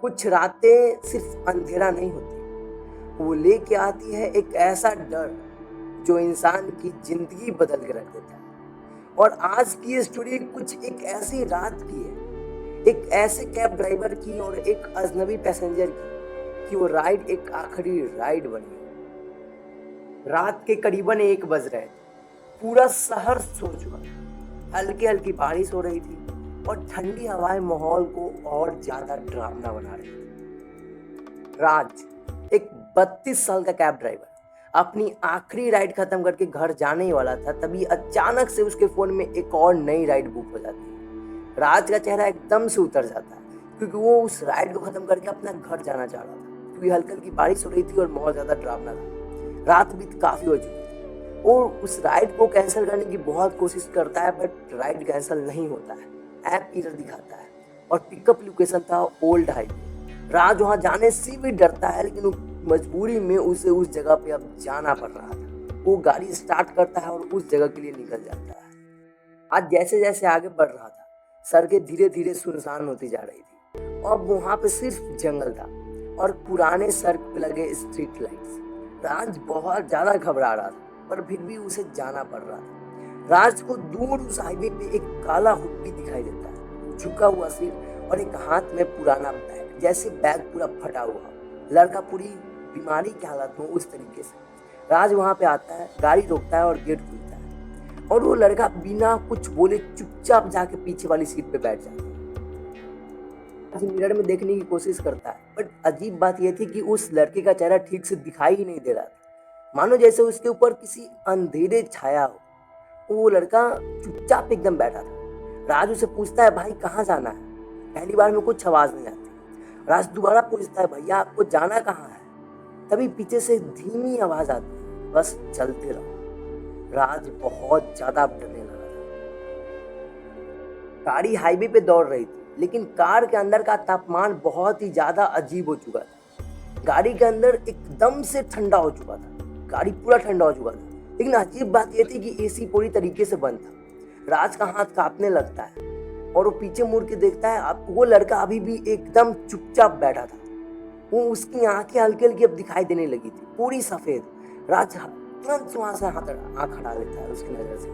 कुछ रातें सिर्फ अंधेरा नहीं होती, वो लेके आती है एक ऐसा डर जो इंसान की जिंदगी बदल के रख देता है। और आज की ये स्टोरी कुछ एक ऐसी रात की है, एक ऐसे कैब ड्राइवर की और एक अजनबी पैसेंजर की कि वो राइड एक आखिरी राइड बनी। रात के करीबन 1 बज रहे थे। पूरा शहर सो चुका था। हल्की हल्की बारिश हो रही थी और ठंडी हवाएं माहौल को और ज्यादा डरावना बना रही थी। राज, एक 32 साल का कैब ड्राइवर, अपनी आखिरी राइड खत्म करके घर जाने ही वाला था, तभी अचानक से उसके फोन में एक और नई राइड बुक हो जाती है। राज का चेहरा एकदम से उतर जाता है क्योंकि वो उस राइड को खत्म करके अपना घर जाना चाह रहा था, क्योंकि हल्की हल्की बारिश हो रही थी और माहौल ज्यादा डरावना था। रात भी काफी हो चुकी थी। वो उस राइड को कैंसिल करने की बहुत कोशिश करता है, बट राइड कैंसिल नहीं होता है। ऐप एरर दिखाता है और पिकअप लोकेशन था ओल्ड हाईवे। राज वहां जाने से भी डरता है, लेकिन मजबूरी में उसे उस जगह पे अब जाना पड़ रहा था। वो गाड़ी स्टार्ट करता है और उस जगह के लिए निकल जाता है। आज जैसे जैसे आगे बढ़ रहा था, सड़कें धीरे धीरे सुनसान होती जा रही थी। अब वहां पे सिर्फ जंगल था और पुराने सड़क पे लगे स्ट्रीट लाइट्स। राज बहुत ज्यादा घबरा रहा था, पर फिर भी उसे जाना पड़ रहा था। राज को दूर उस हाईवे पे एक काला हुड्डी दिखाई देता है, झुका हुआ सिर और एक हाथ में पुराना बैग, जैसे बैग पूरा फटा हुआ। लड़का पूरी बीमारी की हालत में उस तरीके से। राज वहां पे आता है, गाड़ी रोकता है और गेट खुलता है, और वो लड़का बिना कुछ बोले चुपचाप जाके पीछे वाली सीट पे बैठ जाता है। मिरर में देखने की कोशिश करता है, बट अजीब बात यह थी कि उस लड़के का चेहरा ठीक से दिखाई ही नहीं दे रहा था, मानो जैसे उसके ऊपर किसी अंधेरे छाया हो। वो लड़का चुपचाप एकदम बैठा था। राज उसे पूछता है, भाई कहाँ जाना है? पहली बार में कुछ आवाज नहीं आती। राज दोबारा पूछता है, भैया आपको जाना कहाँ है? तभी पीछे से धीमी आवाज आती है, बस चलते रहो। राज बहुत ज्यादा डरने लगा था। गाड़ी हाईवे पे दौड़ रही थी, लेकिन कार के अंदर का तापमान बहुत ही ज्यादा अजीब हो चुका था। गाड़ी के अंदर एकदम से ठंडा हो चुका था। गाड़ी पूरा ठंडा हो चुका था, लेकिन अजीब बात यह थी कि एसी पूरी तरीके से बंद था। राज का हाथ कांपने लगता है और वो पीछे मुड़ के देखता है, अब वो लड़का अभी भी एकदम चुपचाप बैठा था। वो उसकी आंखें हल्की हल्की अब दिखाई देने लगी थी, पूरी सफेद। राज तुरंत वहां से आंख हटा लेता है उसकी नजर से।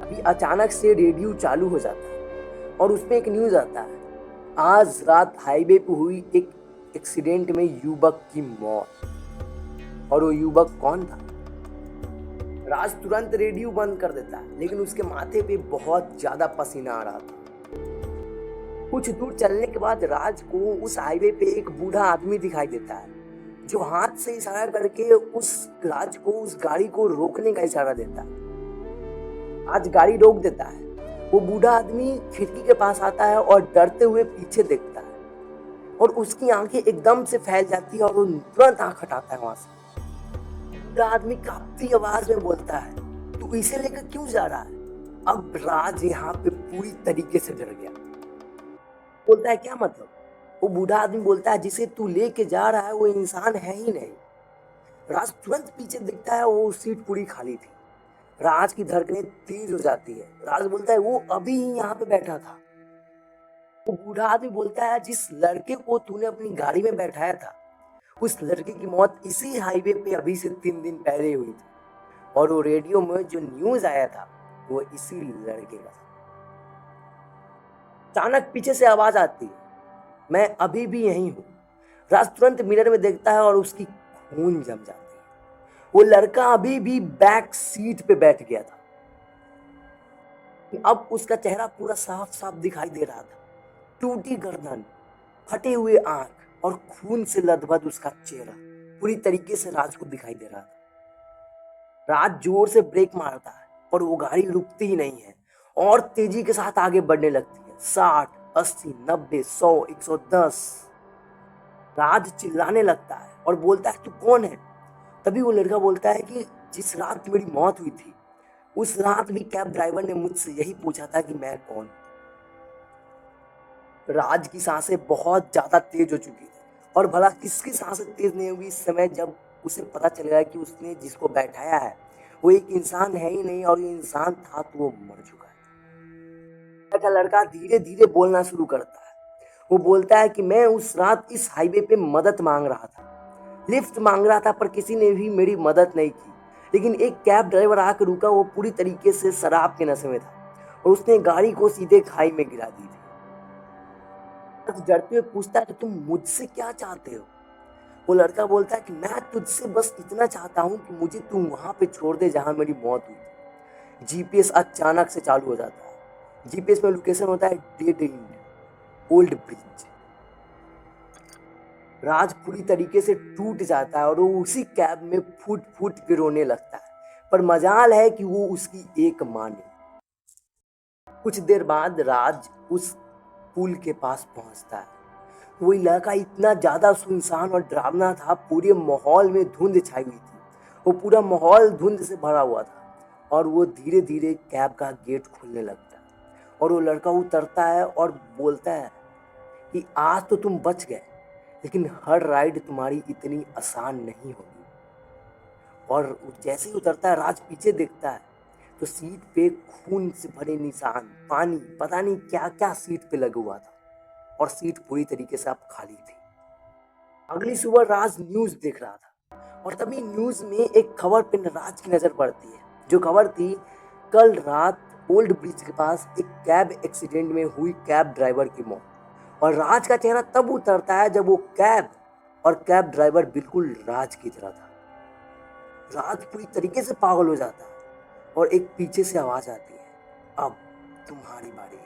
अभी अचानक से रेडियो चालू हो जाता है और उसमें एक न्यूज आता है, आज रात हाईवे पे हुई एक एक्सीडेंट में युवक की मौत। और वो युवक कौन था? राज तुरंत रेडियो बंद कर देता है, लेकिन उसके माथे पे बहुत ज्यादा पसीना आ रहा था। कुछ दूर चलने के बाद राज को उस हाईवे पे एक बूढ़ा आदमी दिखाई देता है, जो हाथ से इशारा करके उस गाड़ी को रोकने का इशारा देता है। आज गाड़ी रोक देता है। वो बूढ़ा आदमी खिड़की के पास आता है और डरते हुए पीछे देखता है, और उसकी आंखें एकदम से फैल जाती है और वो तुरंत आंख हटाता है वहां से। बूढ़ा आदमी कांपती आवाज में बोलता है, तू इसे लेकर क्यों जा रहा है? अब राज यहाँ पे पूरी तरीके से डर गया। बोलता है, क्या मतलब? वो बूढ़ा आदमी बोलता है, जिसे तू लेके जा रहा है वो इंसान है ही नहीं। राज तुरंत पीछे देखता है, वो सीट पूरी खाली थी। राज की धड़कनें तेज हो जाती है। राज बोलता है, वो अभी ही यहाँ पे बैठा था। वो बूढ़ा आदमी बोलता है, जिस लड़के को तूने अपनी गाड़ी में बैठाया था, उस लड़के की मौत इसी हाईवे पे अभी से 3 दिन पहले हुई थी, और वो रेडियो में जो न्यूज आया था वो इसी लड़के का था। अचानक पीछे से आवाज आती है, मैं अभी भी यहीं हूँ। राज तुरंत मिरर में देखता है और उसकी खून जम जाती है। वो लड़का अभी भी बैक सीट पे बैठ गया था। अब उसका चेहरा पूरा साफ साफ दिखाई दे रहा था। टूटी गर्दन, फटे हुए आंख और खून से लथपथ उसका चेहरा पूरी तरीके से राज को दिखाई दे रहा था। राज जोर से ब्रेक मारता है, पर वो गाड़ी रुकती ही नहीं है और तेजी के साथ आगे बढ़ने लगती है। 60, 80, 90, 100, 110। राज चिल्लाने लगता है और बोलता है, तू कौन है? तभी वो लड़का बोलता है कि जिस रात मेरी मौत हुई थी, उस रात भी कैब ड्राइवर ने मुझसे यही पूछा था कि मैं कौन। राज की सांसें बहुत ज्यादा तेज हो चुकी थी, और भला किसकी सांसें तेज नहीं होगी इस समय, जब उसे पता चल गया कि उसने जिसको बैठाया है वो एक इंसान है ही नहीं, और ये इंसान था तो वो मर चुका है। लड़का धीरे धीरे बोलना शुरू करता है। वो बोलता है कि मैं उस रात इस हाईवे पे मदद मांग रहा था, लिफ्ट मांग रहा था, पर किसी ने भी मेरी मदद नहीं की। लेकिन एक कैब ड्राइवर आकर रुका। वो पूरी तरीके से शराब के नशे में था और उसने गाड़ी को सीधे खाई में गिरा दी थी। डरते हुए पूछता है कि तुम मुझसे क्या चाहते हो? वो लड़का बोलता है कि मैं तुझसे बस इतना चाहता हूँ कि मुझे तू वहां पे छोड़ दे जहां मेरी मौत हुई थी। जीपीएस अचानक से चालू हो जाता है। जीपीएस में लोकेशन होता है डेड एंड ओल्ड ब्रिज। राज पूरी तरीके से टूट जाता है और वो उसी कैब में फूट फूट के रोने लगता है। पर मजाल है कि वो उसकी एक माँ ने। कुछ देर बाद राज उस पुल के पास पहुंचता है। वो इलाका इतना ज्यादा सुनसान और डरावना था, पूरे माहौल में धुंध छाई हुई थी। वो पूरा माहौल धुंध से भरा हुआ था और वो धीरे धीरे कैब का गेट खोलने लगता है और वो लड़का उतरता है और बोलता है कि आज तो तुम बच गए, लेकिन हर राइड तुम्हारी इतनी आसान नहीं होगी। और जैसे ही उतरता है, राज पीछे देखता है तो सीट पे खून से भरे निशान, पानी, पता नहीं क्या क्या सीट पे लगा हुआ था और सीट पूरी तरीके से अब खाली थी। अगली सुबह राज न्यूज देख रहा था और तभी न्यूज में एक खबर पे राज की नजर पड़ती है। जो खबर थी, कल रात ओल्ड ब्रिज के पास एक कैब एक्सीडेंट में हुई कैब ड्राइवर की मौत। और राज का चेहरा तब उतरता है जब वो कैब और कैब ड्राइवर बिल्कुल राज की तरह था। राज पूरी तरीके से पागल हो जाता है और एक पीछे से आवाज आती है, अब तुम्हारी बारी है।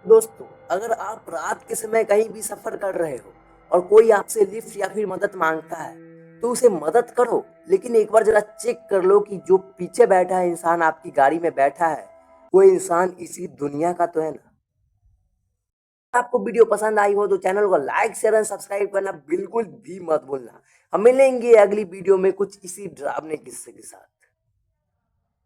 दोस्तों, अगर आप रात के समय कहीं भी सफर कर रहे हो और कोई आपसे लिफ्ट या फिर मदद मांगता है तो उसे मदद करो, लेकिन एक बार जरा चेक कर लो कि जो पीछे बैठा है इंसान, आपकी गाड़ी में बैठा है, वो इंसान इसी दुनिया का तो है ना। आपको वीडियो पसंद आई हो तो चैनल को लाइक शेयर एंड सब्सक्राइब करना बिल्कुल भी मत भूलना। हम मिलेंगे अगली वीडियो में कुछ इसी डरावने किस्से के साथ।